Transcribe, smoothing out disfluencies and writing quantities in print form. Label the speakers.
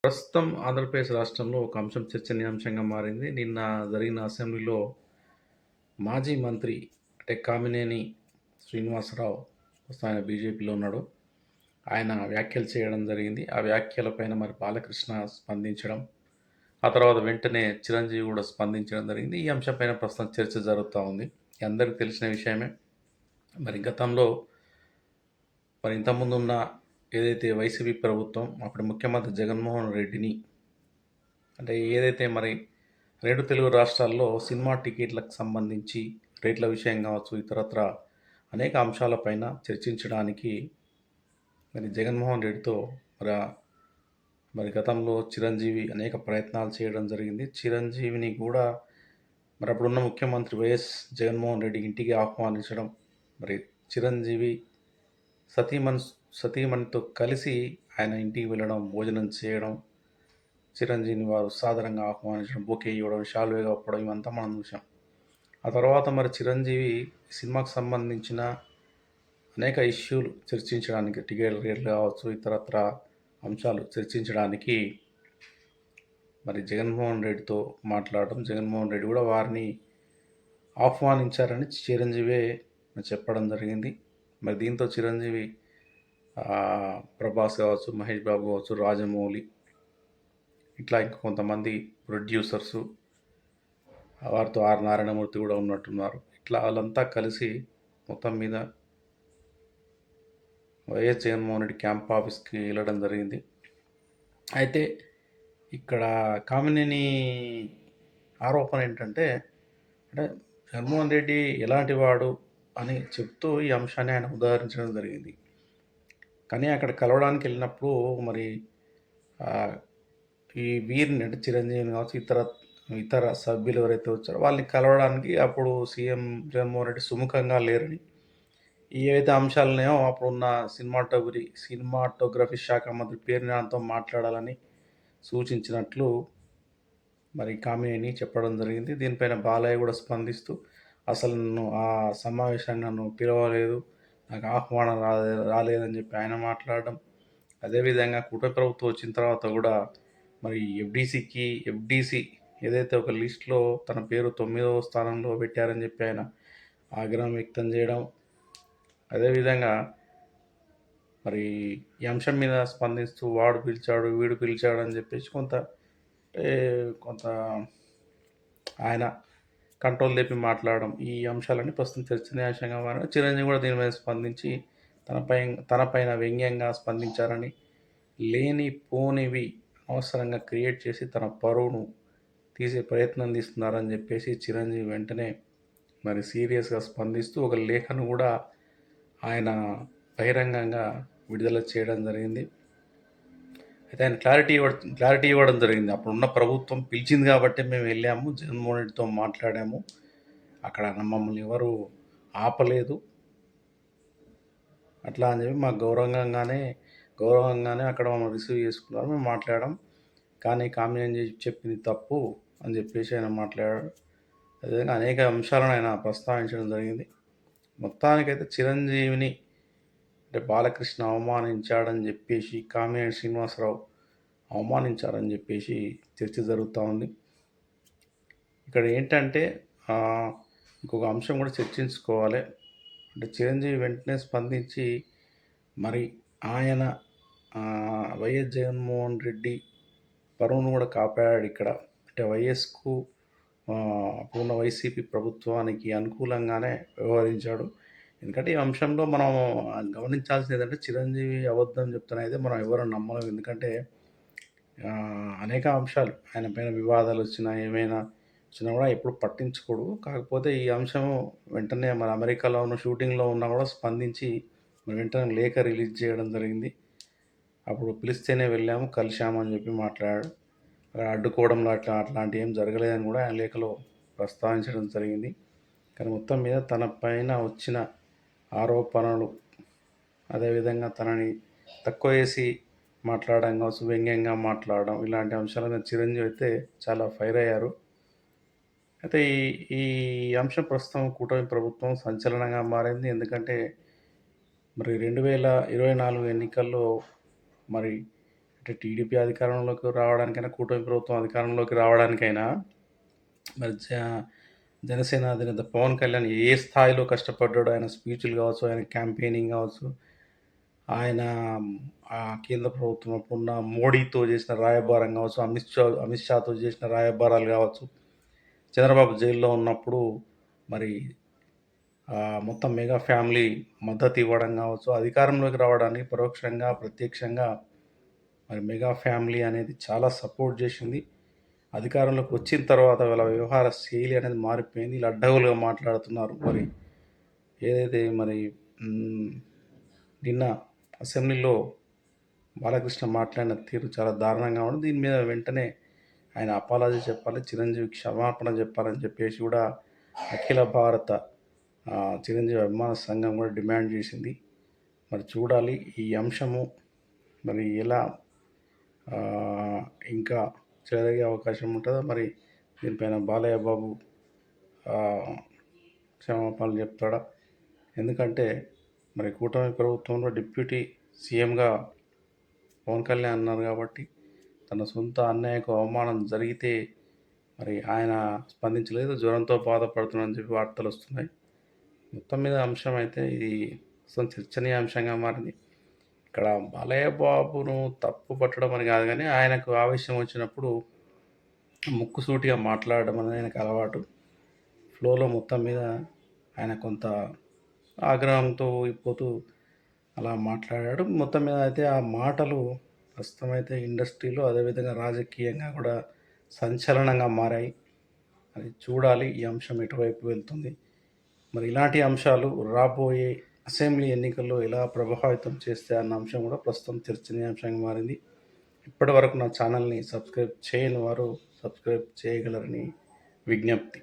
Speaker 1: ప్రస్తుతం ఆంధ్రప్రదేశ్ రాష్ట్రంలో ఒక అంశం చర్చనీయాంశంగా మారింది. నిన్న జరిగిన అసెంబ్లీలో మాజీ మంత్రి అంటే కామినేని శ్రీనివాసరావు, ప్రస్తుతం ఆయన బీజేపీలో ఉన్నాడు. ఆయన వ్యాఖ్యలు చేయడం జరిగింది. ఆ వ్యాఖ్యలపైన మరి బాలకృష్ణ స్పందించడం, ఆ తర్వాత వెంటనే చిరంజీవి కూడా స్పందించడం జరిగింది. ఈ అంశంపైన ప్రస్తుతం చర్చ జరుగుతూ ఉంది. అందరికీ తెలిసిన విషయమే. మరి గతంలో ఇంతకుముందున్న ఏదైతే వైసీపీ ప్రభుత్వం అప్పుడు ముఖ్యమంత్రి జగన్మోహన్ రెడ్డిని అంటే ఏదైతే మరి 2 తెలుగు రాష్ట్రాల్లో సినిమా టికెట్లకు సంబంధించి రేట్ల విషయం కావచ్చు, ఇతరత్రా అనేక అంశాలపైన చర్చించడానికి మరి జగన్మోహన్ రెడ్డితో మరి మరి గతంలో చిరంజీవి అనేక ప్రయత్నాలు చేయడం జరిగింది. చిరంజీవిని కూడా మరి అప్పుడున్న ముఖ్యమంత్రి వైఎస్ జగన్మోహన్ రెడ్డి ఇంటికి ఆహ్వానించడం, మరి చిరంజీవి సతీమణి సతీమణితో కలిసి ఆయన ఇంటికి వెళ్ళడం, భోజనం చేయడం, చిరంజీవిని వారు సాదరంగా ఆహ్వానించడం, బొకే ఇవ్వడం, శాలువా కప్పడం ఇవంతా మనం చూసాం. ఆ తర్వాత మరి చిరంజీవి సినిమాకు సంబంధించిన అనేక ఇష్యూలు చర్చించడానికి టికెట్ రేట్లు కావచ్చు, ఇతరత్ర అంశాలు చర్చించడానికి మరి జగన్మోహన్ రెడ్డితో మాట్లాడడం, జగన్మోహన్ రెడ్డి కూడా వారిని ఆహ్వానించారని చిరంజీవే చెప్పడం జరిగింది. మరి దీంతో చిరంజీవి ప్రభాస్ కావచ్చు, మహేష్ బాబు కావచ్చు, రాజమౌళి ఇట్లా ఇంకా కొంతమంది ప్రొడ్యూసర్సు, వారితో ఆర్ నారాయణమూర్తి కూడా ఉన్నట్టున్నారు. ఇట్లా వాళ్ళంతా కలిసి మొత్తం మీద వైఎస్ జగన్మోహన్ రెడ్డి క్యాంప్ ఆఫీస్కి వెళ్ళడం జరిగింది. అయితే ఇక్కడ కామినేని ఆరోపణ ఏంటంటే, అంటే జగన్మోహన్ రెడ్డి ఎలాంటి వాడు అని చెప్తూ ఈ అంశాన్ని ఆయన ఉదాహరించడం జరిగింది. కానీ అక్కడ కలవడానికి వెళ్ళినప్పుడు మరి ఈ వీరిని అంటే చిరంజీవిని కావచ్చు, ఇతర సభ్యులు ఎవరైతే వచ్చారో వాళ్ళని కలవడానికి అప్పుడు సీఎం జగన్మోహన్ రెడ్డి సుముఖంగా లేరని, ఏవైతే అంశాలున్నాయో అప్పుడున్న సినిమాటోగ్రఫీ శాఖ మంత్రి పేరు నానితో మాట్లాడాలని సూచించినట్లు మరి కామినేని చెప్పడం జరిగింది. దీనిపైన బాలయ్య కూడా స్పందిస్తూ, అసలు నన్ను ఆ సమావేశానికి నన్ను పిలవలేదు, నాకు ఆహ్వానం రాలేదని చెప్పి ఆయన మాట్లాడడం. అదేవిధంగా కూటమి ప్రభుత్వం వచ్చిన తర్వాత కూడా మరి ఎఫ్డీసీ ఏదైతే ఒక లిస్ట్లో తన పేరు 9వ స్థానంలో పెట్టారని చెప్పి ఆయన ఆగ్రహం వ్యక్తం చేయడం. అదేవిధంగా మరి ఈ అంశం మీద స్పందిస్తూ వాడు పిలిచాడు, వీడు పిలిచాడు అని చెప్పేసి కొంత ఆయన కంట్రోల్ తెప్పి మాట్లాడడం, ఈ అంశాలన్నీ ప్రస్తుతం చర్చనీయాంశంగా మారాయి. చిరంజీవి కూడా దీని మీద స్పందించి తనపైన వ్యంగ్యంగా స్పందించారని, లేనిపోనివి అవసరంగా క్రియేట్ చేసి తన పరువును తీసే ప్రయత్నం తీస్తున్నారని చెప్పేసి చిరంజీవి వెంటనే మరి సీరియస్గా స్పందిస్తూ ఒక లేఖను కూడా ఆయన బహిరంగంగా విడుదల చేయడం జరిగింది. అయితే ఆయన క్లారిటీ ఇవ్వడం జరిగింది. అప్పుడున్న ప్రభుత్వం పిలిచింది కాబట్టి మేము వెళ్ళాము, జగన్మోహన్ రెడ్డితో మాట్లాడాము, అక్కడ మమ్మల్ని ఎవరు ఆపలేదు, అట్లా అని చెప్పి మాకు గౌరవంగానే అక్కడ మమ్మల్ని రిసీవ్ చేసుకున్నారు, మేము మాట్లాడాం. కానీ కామినేని చెప్పింది తప్పు అని చెప్పేసి ఆయన మాట్లాడాడు. అదేవిధంగా అనేక అంశాలను ఆయన ప్రస్తావించడం జరిగింది. మొత్తానికైతే చిరంజీవిని అంటే బాలకృష్ణ అవమానించాడని చెప్పేసి, కామినేని శ్రీనివాసరావు అవమానించారని చెప్పేసి చర్చ జరుగుతూ ఉంది. ఇక్కడ ఏంటంటే ఇంకొక అంశం కూడా చర్చించుకోవాలి. అంటే చిరంజీవి వెంటనే స్పందించి మరి ఆయన వైఎస్ జగన్మోహన్ రెడ్డి పరువును కూడా కాపాడాడు ఇక్కడ. అంటే వైఎస్కు అప్పుడున్న వైసీపీ ప్రభుత్వానికి అనుకూలంగానే వ్యవహరించాడు. ఎందుకంటే ఈ అంశంలో మనం గమనించాల్సింది ఏంటంటే, చిరంజీవి అబద్ధం చెప్తున్నది మనం ఎవరు నమ్మలేం. ఎందుకంటే అనేక అంశాలు ఆయన పైన వివాదాలు వచ్చినా ఏమైనా వచ్చినా కూడా ఎప్పుడు పట్టించుకోడు. కాకపోతే ఈ అంశం వెంటనే మన అమెరికాలో ఉన్న షూటింగ్లో ఉన్నా కూడా స్పందించి వెంటనే లేఖ రిలీజ్ చేయడం జరిగింది. అప్పుడు పిలిస్తేనే వెళ్ళాము, కలిశాము అని చెప్పి మాట్లాడాడు. అడ్డుకోవడంలో అట్లాంటివి ఏం జరగలేదని కూడా ఆయన లేఖలో ప్రస్తావించడం జరిగింది. కానీ మొత్తం మీద తన పైన వచ్చిన ఆరోపణలు, అదేవిధంగా తనని తక్కువ చేసి మాట్లాడడం కావచ్చు, వ్యంగ్యంగా మాట్లాడడం, ఇలాంటి అంశాల మీద చిరంజీవి అయితే చాలా ఫైర్ అయ్యారు. అయితే ఈ అంశం ప్రస్తుతం కూటమి ప్రభుత్వం సంచలనంగా మారింది. ఎందుకంటే మరి 2024 ఎన్నికల్లో మరి అంటే టీడీపీ అధికారంలోకి రావడానికైనా, కూటమి ప్రభుత్వం అధికారంలోకి రావడానికైనా మరి జనసేన అధినేత పవన్ కళ్యాణ్ ఏ స్థాయిలో కష్టపడ్డాడో, ఆయన స్పీచ్‌లు కావచ్చు, ఆయన క్యాంపెయినింగ్ కావచ్చు, ఆయన కేంద్ర ప్రభుత్వం అప్పుడున్న మోడీతో చేసిన రాయబారం కావచ్చు, అమిత్ షాతో చేసిన రాయబారాలు కావచ్చు, చంద్రబాబు జైల్లో ఉన్నప్పుడు మరి మొత్తం మెగా ఫ్యామిలీ మద్దతు ఇవ్వడం కావచ్చు, అధికారంలోకి రావడానికి పరోక్షంగా, ప్రత్యక్షంగా మరి మెగా ఫ్యామిలీ అనేది చాలా సపోర్ట్ చేసింది. అధికారంలోకి వచ్చిన తర్వాత వీళ్ళ వ్యవహార శైలి అనేది మారిపోయింది. వీళ్ళు అడ్డగోలుగా మాట్లాడుతున్నారు. మరి ఏదైతే మరి నిన్న అసెంబ్లీలో బాలకృష్ణ మాట్లాడిన తీరు చాలా దారుణంగా ఉంది. దీని మీద వెంటనే ఆయన అపాలజీ చెప్పాలి, చిరంజీవి క్షమాపణ చెప్పాలని చెప్పేసి కూడా అఖిల భారత చిరంజీవి అభిమాన సంఘం కూడా డిమాండ్ చేసింది. మరి చూడాలి ఈ అంశము మరి ఎలా ఇంకా జరిగే అవకాశం ఉంటుందో. మరి దీనిపైన బాలయ్య బాబు క్షమాపణలు చెప్తాడా? ఎందుకంటే మరి కూటమి ప్రభుత్వంలో డిప్యూటీ సీఎంగా పవన్ కళ్యాణ్ అన్నారు కాబట్టి తన సొంత అన్నయ్యకు అవమానం జరిగితే మరి ఆయన స్పందించలేదు, జ్వరంతో బాధపడుతున్నాడని చెప్పి వార్తలు వస్తున్నాయి. మొత్తం మీద అంశం అయితే ఇది చర్చనీయాంశంగా మారింది. ఇక్కడ బాలయ్య బాబును తప్పు పట్టడం అని కాదు, కానీ ఆయనకు ఆవేశం వచ్చినప్పుడు ముక్కుసూటిగా మాట్లాడడం అనేది ఆయనకు అలవాటు. ఫ్లోలో మొత్తం మీద ఆయన కొంత ఆగ్రహంతో పోతూ అలా మాట్లాడాడు. మొత్తం మీద అయితే ఆ మాటలు ప్రస్తుతం అయితే ఇండస్ట్రీలో, అదేవిధంగా రాజకీయంగా కూడా సంచలనంగా మారాయి. అది చూడాలి ఈ అంశం ఎటువైపు వెళ్తుంది. మరి ఇలాంటి అంశాలు రాబోయే అసెంబ్లీ ఎన్నికల్లో ఎలా ప్రభావితం చేస్తే అన్న అంశం కూడా ప్రస్తుతం చర్చనీయాంశంగా మారింది. ఇప్పటి వరకు నా ఛానల్ని సబ్స్క్రైబ్ చేయని వారు సబ్స్క్రైబ్ చేయగలరని విజ్ఞప్తి.